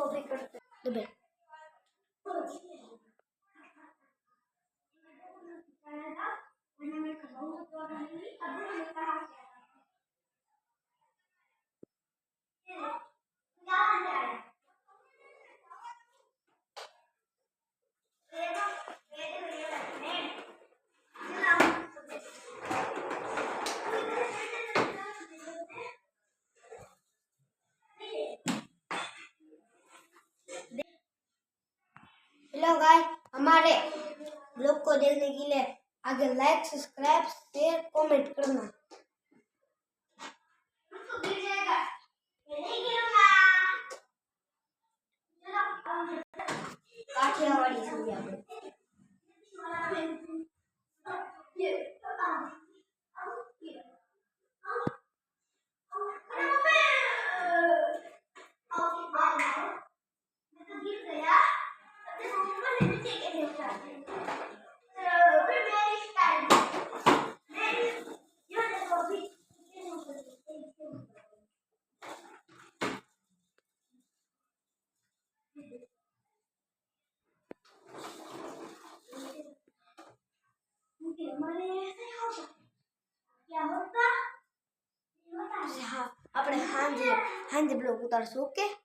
भी करते हैं। हेलो गाइस, हमारे ब्लॉग को देखने के लिए आगे लाइक सब्सक्राइब शेयर कमेंट करना। काठियावाड़ी संध्या આપણે હાંજે બ્લોગ ઉતારશું. ઓકે.